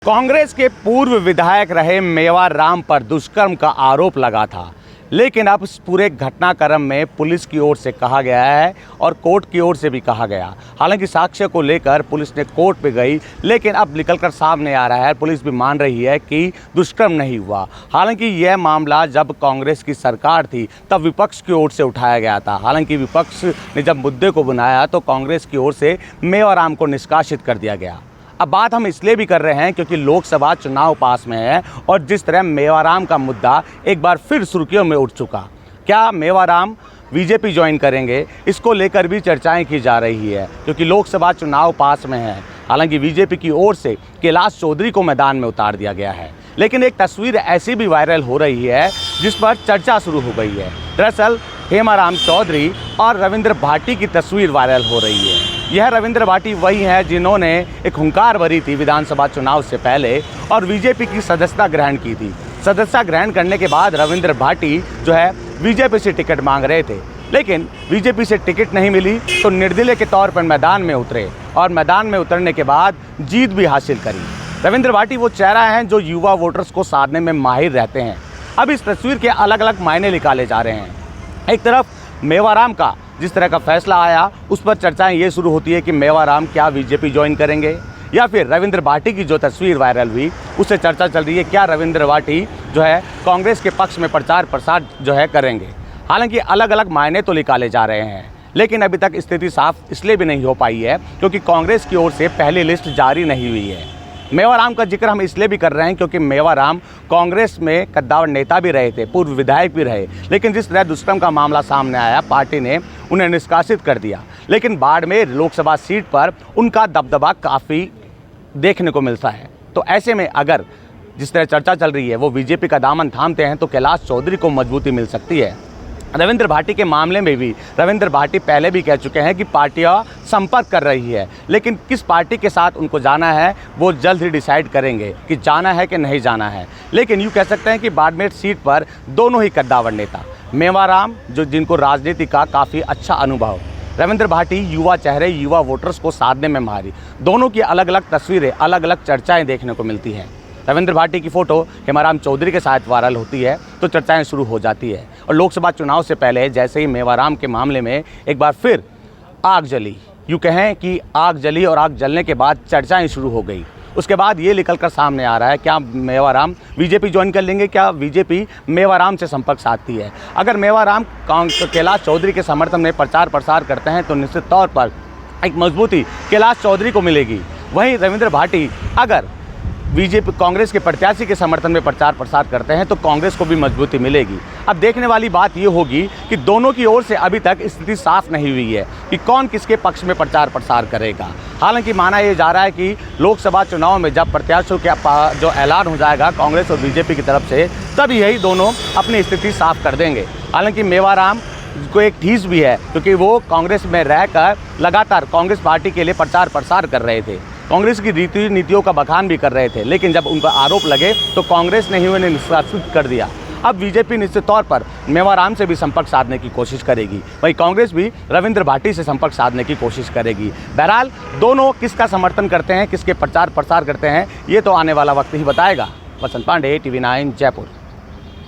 कांग्रेस के पूर्व विधायक रहे मेवाराम पर दुष्कर्म का आरोप लगा था, लेकिन अब इस पूरे घटनाक्रम में पुलिस की ओर से कहा गया है और कोर्ट की ओर से भी कहा गया। हालांकि साक्ष्य को लेकर पुलिस ने कोर्ट पे गई, लेकिन अब निकलकर सामने आ रहा है, पुलिस भी मान रही है कि दुष्कर्म नहीं हुआ। हालांकि यह मामला जब कांग्रेस की सरकार थी तब विपक्ष की ओर से उठाया गया था। हालांकि विपक्ष ने जब मुद्दे को बनाया तो कांग्रेस की ओर से मेवाराम को निष्कासित कर दिया गया। अब बात हम इसलिए भी कर रहे हैं क्योंकि लोकसभा चुनाव पास में है और जिस तरह मेवाराम का मुद्दा एक बार फिर सुर्खियों में उठ चुका। क्या मेवाराम बीजेपी ज्वाइन करेंगे, इसको लेकर भी चर्चाएं की जा रही है क्योंकि लोकसभा चुनाव पास में है। हालांकि बीजेपी की ओर से कैलाश चौधरी को मैदान में उतार दिया गया है, लेकिन एक तस्वीर ऐसी भी वायरल हो रही है जिस पर चर्चा शुरू हो गई है। दरअसल हेमाराम चौधरी और रविंद्र भाटी की तस्वीर वायरल हो रही है। यह रविंद्र भाटी वही हैं जिन्होंने एक हुंकार भरी थी विधानसभा चुनाव से पहले और बीजेपी की सदस्यता ग्रहण की थी। सदस्यता ग्रहण करने के बाद रविंद्र भाटी जो है बीजेपी से टिकट मांग रहे थे, लेकिन बीजेपी से टिकट नहीं मिली तो निर्दलीय के तौर पर मैदान में उतरे और मैदान में उतरने के बाद जीत भी हासिल करी। रविंद्र भाटी वो चेहरा हैं जो युवा वोटर्स को साधने में माहिर रहते हैं। अब इस तस्वीर के अलग अलग मायने निकाले जा रहे हैं। एक तरफ मेवाराम का जिस तरह का फैसला आया उस पर चर्चाएं ये शुरू होती है कि मेवाराम क्या बीजेपी ज्वाइन करेंगे, या फिर रविंद्र भाटी की जो तस्वीर वायरल हुई उससे चर्चा चल रही है क्या रविंद्र भाटी जो है कांग्रेस के पक्ष में प्रचार प्रसार जो है करेंगे। हालांकि अलग अलग मायने तो निकाले जा रहे हैं, लेकिन अभी तक स्थिति साफ इसलिए भी नहीं हो पाई है क्योंकि कांग्रेस की ओर से पहली लिस्ट जारी नहीं हुई है। मेवाराम का जिक्र हम इसलिए भी कर रहे हैं क्योंकि मेवाराम कांग्रेस में कद्दावर नेता भी रहे थे, पूर्व विधायक भी रहे, लेकिन जिस तरह दुष्कर्म का मामला सामने आया पार्टी ने उन्हें निष्कासित कर दिया। लेकिन बाड़मेर लोकसभा सीट पर उनका दबदबा काफ़ी देखने को मिलता है। तो ऐसे में अगर जिस तरह चर्चा चल रही है वो बीजेपी का दामन थामते हैं तो कैलाश चौधरी को मजबूती मिल सकती है। रविंद्र भाटी के मामले में भी रविंद्र भाटी पहले भी कह चुके हैं कि पार्टियां संपर्क कर रही है, लेकिन किस पार्टी के साथ उनको जाना है वो जल्द ही डिसाइड करेंगे कि जाना है कि नहीं जाना है। लेकिन यूँ कह सकते हैं कि बाड़मेर सीट पर दोनों ही कद्दावर नेता मेवाराम जो जिनको राजनीति का काफ़ी अच्छा अनुभव, रविंद्र भाटी युवा चेहरे, युवा वोटर्स को साधने में माहिर, दोनों की अलग अलग तस्वीरें, अलग अलग चर्चाएँ देखने को मिलती हैं। रविंद्र भाटी की फ़ोटो हेमाराम चौधरी के साथ वायरल होती है तो चर्चाएं शुरू हो जाती है। और लोकसभा चुनाव से पहले जैसे ही मेवाराम के मामले में एक बार फिर आग जली, यूँ कहें कि आग जली और आग जलने के बाद चर्चाएं शुरू हो गई। उसके बाद ये निकलकर सामने आ रहा है क्या मेवाराम बीजेपी ज्वाइन कर लेंगे, क्या बीजेपी मेवाराम से संपर्क साधती है। अगर मेवाराम कैलाश चौधरी के समर्थन में प्रचार प्रसार करते हैं तो निश्चित तौर पर एक मजबूती कैलाश चौधरी को मिलेगी। वहीं रविंद्र भाटी अगर बीजेपी कांग्रेस के प्रत्याशी के समर्थन में प्रचार प्रसार करते हैं तो कांग्रेस को भी मजबूती मिलेगी। अब देखने वाली बात ये होगी कि दोनों की ओर से अभी तक स्थिति साफ नहीं हुई है कि कौन किसके पक्ष में प्रचार प्रसार करेगा। हालांकि माना ये जा रहा है कि लोकसभा चुनाव में जब प्रत्याशियों का जो ऐलान हो जाएगा कांग्रेस और बीजेपी की तरफ से, तब यही दोनों अपनी स्थिति साफ कर देंगे। हालांकि मेवाराम को एक ठीस भी है क्योंकि वो कांग्रेस में रहकर लगातार कांग्रेस पार्टी के लिए प्रचार प्रसार कर रहे थे, कांग्रेस की रीति नीतियों का बखान भी कर रहे थे, लेकिन जब उन पर आरोप लगे तो कांग्रेस ने ही उन्हें निष्कासित कर दिया। अब बीजेपी निश्चित तौर पर मेवाराम से भी संपर्क साधने की कोशिश करेगी, वहीं कांग्रेस भी रविंद्र भाटी से संपर्क साधने की कोशिश करेगी। बहरहाल दोनों किसका समर्थन करते हैं, किसके प्रचार प्रसार करते हैं, ये तो आने वाला वक्त ही बताएगा। वसंत पांडे, TV9 जयपुर।